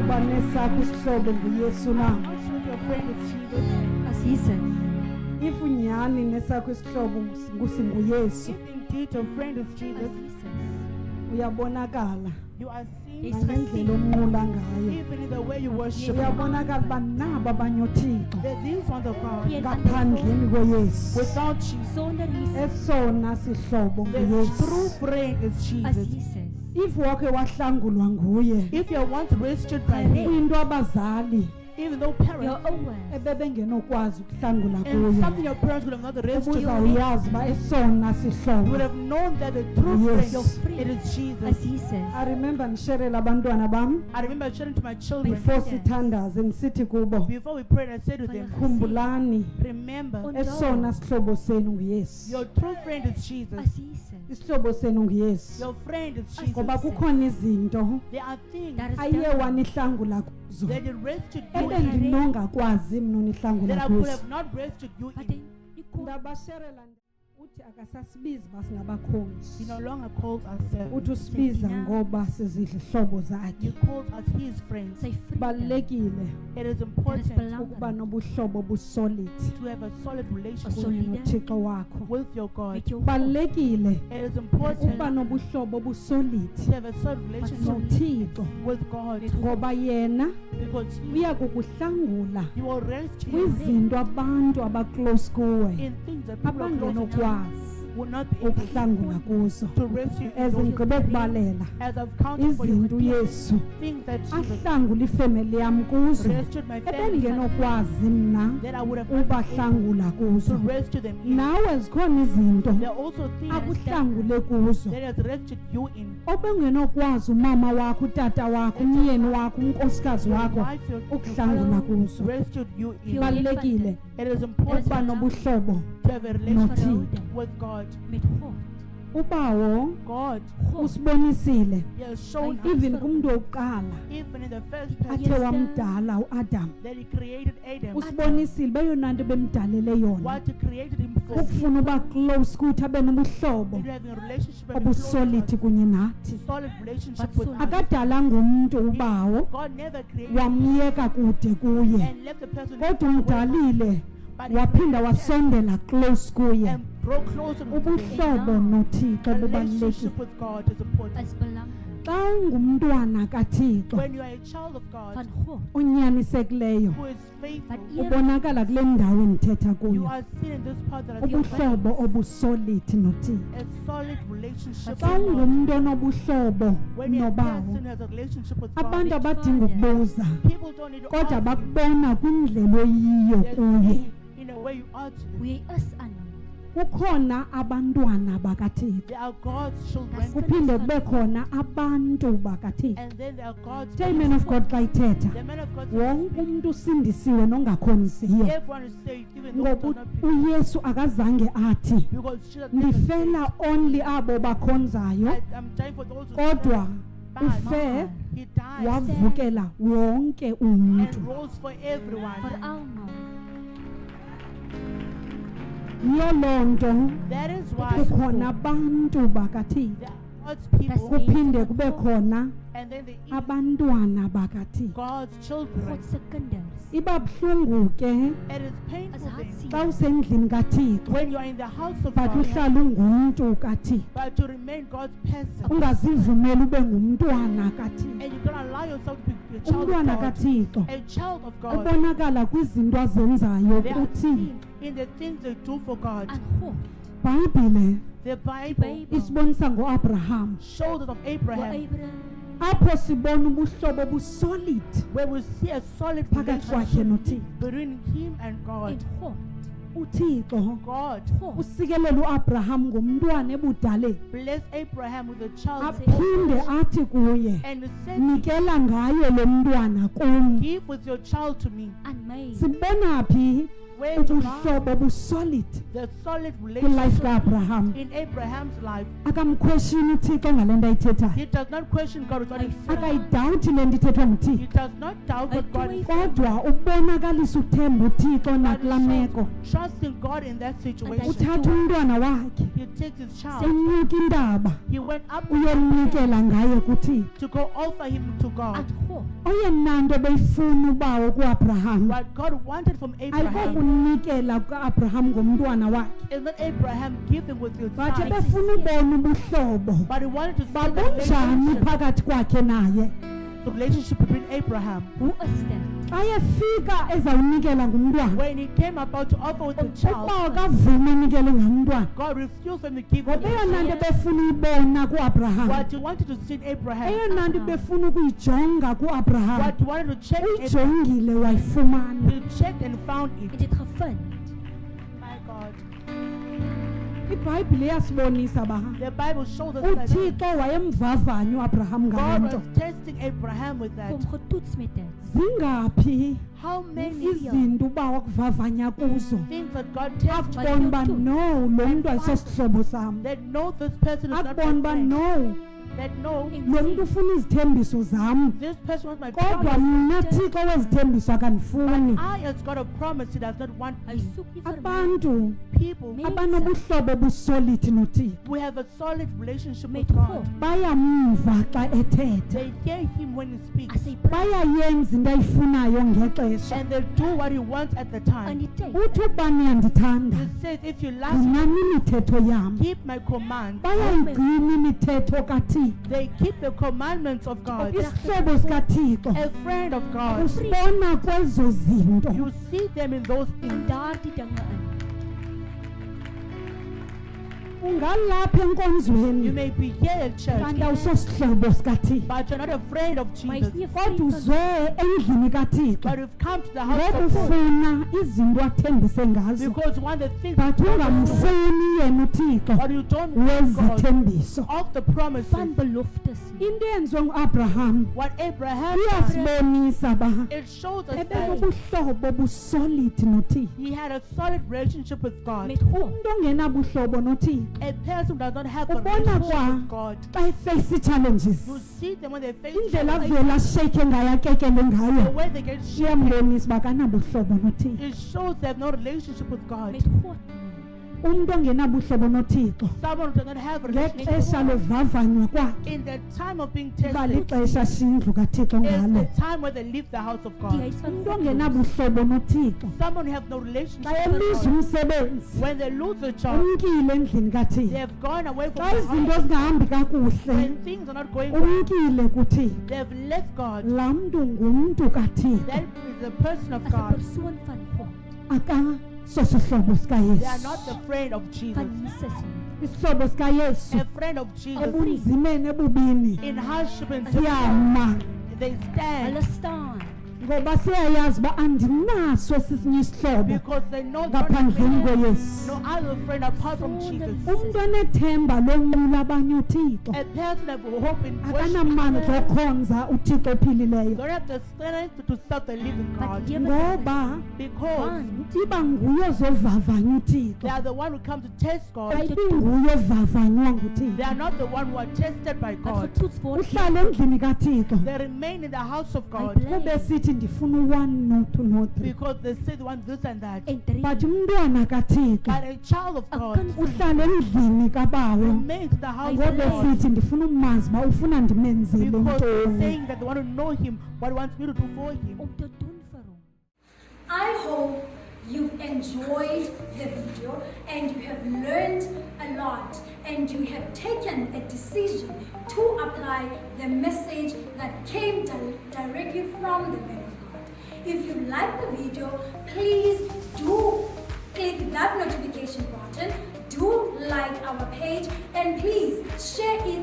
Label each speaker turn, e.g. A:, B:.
A: Nesakho Sihlobo Ngu Yesu na.
B: How should your friend is Jesus?
C: As he says,
A: If unyani nesakho Sihlobo Ngu Yesu,
B: If indeed your friend is
C: as
B: Jesus,
C: he says,
A: uyabonakala
B: you are seen
C: Yes.
A: nangendlela omnqula ngayo.
B: even in the way you worship.
A: Uyabonakala banabo abanye uThixo
B: That these ones are God.
C: Yes.
A: ngaphandleni koYesu.
B: Without you,
C: Sonder he says,
A: Esona Sihlobo
B: the
A: Ngu
B: true
A: Yesu.
B: friend is
C: as
B: Jesus.
C: he says,
A: If wake wahlangulwa nguye,
B: If you're once rescued by Him,
A: into abazali
B: even though
C: you're
B: parents,
C: aware
A: ebebengenokwazi ukuhlangula
B: and something
A: kuye,
B: your parents would have not rescued,
A: ubuzawuyazi uba esona
B: you would
A: Sihlobo.
B: have known that the true
A: Yes.
C: your
B: friend, it
C: friend,
B: is Jesus.
C: as he says,
A: I remember nisherela abantwana bam
B: I remember sharing to my children
A: before
C: Yes.
A: sithandaze ndisithi kubo,
B: before we prayed. I said to them,
A: khumbulani
B: remember,
C: Oh,
A: esona sihlobo senu nguYesu.
B: your true friend is Jesus.
C: as he says,
A: Isihlobo senu nguYesu.
B: Your friend is
A: Ngoba
B: Jesus.
A: kukhona izinto
B: There are things
C: that is
A: aye
C: done,
A: wanihlangula kuzo
B: that He rescued you in,
A: ebendinongakwazi mna unihlangula
B: that I could
A: kuzo.
B: have not rescued you
C: but
B: in.
C: then you call
A: Ndabasherela uthi akasasibizi uba singabakhonzi.
B: He no longer calls us servants.
A: Uthi usibiza ngoba sizihlobo
B: He
A: zakhe.
B: calls us His friends.
C: say freedom.
A: Balekile
B: It is
C: That is
B: important
C: belong-
A: ukuba nobuhlobo busolid
B: to have a solid relationship
C: A solid-
A: noThixo wakho.
B: with your God.
C: with your
A: Balekile
B: It is important
A: ukuba nobuhlobo busolid
B: to have a solid relationship
A: noThixo
B: with God,
A: ngoba yena
B: because He
A: uya kukuhlangula
B: will rescue you
A: kwizinto abantu abaclose kuwe
B: in things that people are close enough
A: abangenokwazi
B: will not be able
A: ukuhlangula kuzo.
B: to rescue you.
A: As ngigqibe kubalela
B: As I've counted for you,
A: izinto uYesu
B: things that Jesus
A: ahlangula ifemeli yam kuzo
B: rescued my family,
A: ebendingenokwazi mna
B: that I would have not been able
A: ubahlangula
B: to
A: kuzo.
B: rescue them in.
A: Nawe zikhona izinto
B: There are also things
A: akuhlangule kuzo
B: that has rescued you in.
A: obengenokwazi umama wakho, utata wakho, umyeni wakho, unkosikazi
B: Your
A: wakho
B: wife, your
A: ukuhlangula kuzo.
B: rescued you in.
A: Kubalulekile
B: It is important
A: ukuba nobuhlobo
B: to have a relationship
A: noThixo.
B: with God.
C: mit hope.
A: Ubawo
B: God,
A: usibonisile
B: He has shown us,
A: even kumntu wokuqala
B: even in the first
A: athe
B: place,
A: wamdala uAdam,
B: that He created Adam,
A: usibonisile beyona nto bemdalele yona
B: what He created him for.
A: ukufuna uba close kuthi abe nobuhlobo
B: And having a relationship and a close
A: obusolid kunye nathi.
B: solid relationship
C: But
B: with
C: solid.
B: us.
A: Akadalanga umntu ubawo
B: God never created
A: wamyeka kude kuye,
B: and left the person
A: kodwa umdalile
B: but He
A: waphinda wasondela close kuye.
B: and grow closer to Him.
A: Ubuhlobo noThixo
B: A
A: bubalulekile.
B: relationship with God is important.
C: As belong
A: Xa ungumntwana kaThixo
B: When you are a child of God
C: van hope.
A: unyanisekileyo,
B: who is faithful,
C: But
A: ubonakala kule ndawo endithetha
B: you
A: kuyo,
B: are seen in this part that I feel
A: ubuhlobo obusolid noThixo.
B: a solid relationship
A: Xa
B: with God.
A: ungumntu onobuhlobo
B: When a
A: nobawo,
B: person has a relationship with
A: abantu
B: God,
A: abadinga ukubuza
B: people don't need to
A: kodwa
B: ask you.
A: bakubona kwindlela oyiyo
B: They're
A: kuye.
B: seeing in a way you ought to.
C: We us unknown.
A: Kukhona abantwana bakaThixo,
B: They are God's children,
C: That's
A: kuphinde kube khona abantu bakaThixo.
B: and then they are God's
A: Tell man of God xa ithetha,
B: The man of God says,
A: wonke umntu usindisiwe nongakhonziyo,
B: everyone is saved, even those who
A: ngoba
B: do not believe.
A: uYesu akazange athi
B: Because Jesus never said,
A: ndifela only abo bakhonzayo,
B: I'm dying for those who
A: kodwa
B: But
A: ufe
B: He died
A: wavukela wonke umntu.
B: and rose for everyone.
C: For all know.
A: Yiyo loo nto
B: That is why
A: kukhona abantu bakaThixo,
B: there are God's people,
A: kuphinde kube khona
B: and then the
A: abantwana bakaThixo.
B: God's children.
C: God seconders.
A: Iba buhlungu ke
B: It is
C: As
B: painful
C: hard
B: thing
A: xa usendlini kaThixo
B: when you are in the house of
A: but
B: God,
A: uhlala ungumntu kaThixo,
B: but to remain God's person,
A: ungazivumeli ube ngumntwana kaThixo.
B: and you don't allow yourself to be a child of
A: Umntwana
B: God.
A: kaThixo
B: A child of God.
A: ubonakala kwizinto azenzayo
B: They are
A: kuthini.
B: seen in the things they do for God.
C: And hope.
A: Bhayibhile
B: The Bible
C: Bible.
A: isibonisa ngoAbraham,
B: shows us of
C: For
B: Abraham,
C: Abraham.
A: apho sibona ubuhlobo busolid
B: where we see a solid
A: phakathi kwakhe
B: relationship
A: noThixo.
B: between him and God.
C: In hope.
A: uThixo
B: God
C: Hope.
A: usikelela uAbraham ngomntwana ebudaleni,
B: bless Abraham with a child,
A: aphinde athi kuye,
B: and said,
A: nikela ngayo lo mntwana kum.
B: "Give with your child to me."
C: And made.
A: Sibona phi
B: way to God,
A: ubuhlobo busolid
B: the solid
A: kwilife
B: relationship
A: kaAbraham.
B: in Abraham's life.
A: Akamquestioni uThixo ngale nto ayithethayo.
B: He does not question God with what he says.
A: Akayidawuthi le nto ithethwa
B: He
A: nguThixo.
B: does not doubt what God is saying.
A: Kodwa ubonakalisa uthemba uThixo
B: But
A: nakulaa
B: he
A: meko.
B: shows trusting God in that situation.
A: Uthatha umntwana wakhe
B: He takes his child.
A: unyuka intaba
B: He went up
A: uyomnikela ngaye kuThixo.
B: to go offer him to God.
C: At home.
A: Oyena nto beyifuna ubawo kuAbraham
B: What God wanted from Abraham
A: ayikokunikela kuAbraham ngomntwana wakhe.
B: is not Abraham giving with his
A: Bathe
B: son,
A: befuna ubona ubuhlobo
B: but he wanted to see the
A: babunjani
B: relationship,
A: phakathi kwakhe naye.
B: the relationship between Abraham.
C: Who is there?
A: Xa efika ezawunikela ngumntwana,
B: When he came about to offer with the child,
A: uba akavuma anikele ngamntwana.
B: God refused him to give him
A: Ngoba
B: the
A: eyona nto
B: child.
A: befuna uyibona kuAbraham,
B: What he wanted to see in Abraham,
A: eyona nto befuna ukuyijonga kuAbraham,
B: what he wanted to check,
A: uyijongile wayifumana.
B: he checked and found it.
C: It is gevind.
B: My God.
A: iBhayibhile iyasibonisa ba
B: The Bible shows us that
A: uThixo wayemvavanya uAbraham ngale
B: God
A: nto.
B: was testing Abraham with that.
C: Kom getoets met dit.
A: Zingaphi
B: How many
A: izinto uba wakuvavanya kuzo
B: things that God tests
A: akubona uba no lo mntu ayisosihlobo sam,
B: that know this person is not my
A: akubona uba
B: friend,
A: no
B: that know
A: lo mntu ufuna izithembiso zam,
B: this person wants my
A: kodwa
B: promise.
A: mna Thixo wezithembiso akandifuni.
B: I, as God of promise, He does not want
C: Hy
B: me.
C: soek nie vir my.
A: Abantu
B: People,
A: abanobuhlobo busolid noThixo
B: we have a solid relationship
C: Met
B: with God.
C: God.
A: bayamva xa ethetha,
B: They hear Him when He speaks,
C: As hy praat
A: bayayenza into ayifunayo ngexesha.
B: and they do what He wants at the
C: in
B: time.
C: die tyd.
A: Uthi uba niyandithanda
B: He says, if you love me,
A: gcinani imithetho yam.
B: keep my command.
A: Bayayigcina imithetho kaThixo.
B: They keep the commandments of God.
A: Isihlobo sikaThixo
B: A friend of God.
A: usibona kwezo zinto.
B: You see them in those
C: In
B: things.
C: daardie dinge in.
A: Ungalapha
B: You
A: enkonzweni
B: may be here at church,
A: kanti awusosihlobo sikaThixo,
B: but you're not afraid of
C: Maar
B: Jesus.
C: hy's nie
A: kodwa
C: vriend van
A: uze endlini kaThixo
B: But you've come to the house
A: ngoba
B: of God
A: ufuna izinto athembise ngazo,
B: because one of the things
A: but ungamfuni yena uThixo
B: but you don't want God
A: wezithembiso.
B: of the promises.
C: van beloftes nie.
A: Into eyenziwe nguAbraham
B: What Abraham did,
A: iyasibonisa ba
B: it shows us that
A: ebenobuhlobo busolid noThixo.
B: he had a solid relationship with God.
C: Met God.
A: Umntu ongenabuhlobo noThixo
B: A person who does not have a
A: ubona
B: relationship
A: kwa
B: with God,
A: xa efeyisa ii-challenges,
B: you see them when they face
A: indlela
B: challenges,
A: avela asheyikhe ngayo akekele
B: the
A: ngayo
B: way they get shaken.
A: iyambonisa uba akanabuhlobo noThixo.
B: It shows they have no relationship with God.
C: Met God.
A: Umntu ongenabuhlobo noThixo
B: Someone who does not have a relationship with
A: ngexesha
B: God,
A: lovavanywa kwakhe
B: in the time of being
A: uba
B: tested,
A: lixesha shindlu kaThixo
B: is
A: ngalo.
B: the time where they leave the house of
C: Die
B: God.
C: huis van
A: Umntu
C: God.
A: ongenabuhlobo noThixo
B: Someone who has no relationship
A: xa
B: with
A: eluza
B: God,
A: umsebenzi
B: when they lose a job,
A: umkile endlini
B: they
A: kaThixo.
B: have gone away from
A: Xa
B: the
A: izinto
B: house.
A: zingahambi kakuhle
B: When things are not going well,
A: umkile kuThixo.
B: they have left God.
A: laa mntu ngumntu kaThixo,
B: That is the person of
C: As 'n
B: God.
C: persoon van God.
A: akasosihlobo
B: They are
A: sikaYesu.
B: not the friend of Jesus.
C: Van Jesus nie.
A: Isihlobo sikaYesu
B: A friend of Jesus.
A: ebunzimeni ebubini
B: In hardship and difficulty,
A: siyama,
B: they stand
C: Hulle staan.
A: ngoba siyayazi uba andinaso sisinye isihlobo
B: because they know God
A: ngaphandleni
B: has
A: koYesu.
B: no other friend apart from Jesus.
A: Umntu onethemba lonqula abanye uThixo
B: A person that will hope in
A: akanamandla
B: worship
A: okhonza uThixo ophilileyo,
B: don't have the strength to serve the living
C: But
B: God
C: jy
A: ngoba
B: because
A: iba nguye ozovavanya
B: they
A: uThixo,
B: are the one who come to test God.
A: ayibi nguye ovavanywa
B: They
A: nguThixo.
B: are not the one who are tested by
C: wat
B: God.
C: getoets word.
A: Uhlala endlini kaThixo
B: They remain in the house of God
A: kube sithi ndifuna u-1 no-2 no-3,
B: because they say they want this and that.
C: En 3.
A: but umntwana kaThixo
B: But a child of God
A: uhlala endlini kabawo
B: remains in the house of
A: ngoba
B: God
A: sithi ndifuna umazi uba ufuna ndimenzele
B: because they're
A: ntoni.
B: saying that they want to know Him, what He wants me to do for Him.
C: Om te doen vir hom.
D: I hope you've enjoyed the video and you have learned a lot and you have taken a decision to apply the message that came directly from the man of God. If you like the video, please do click that notification button, do like our page, and please share it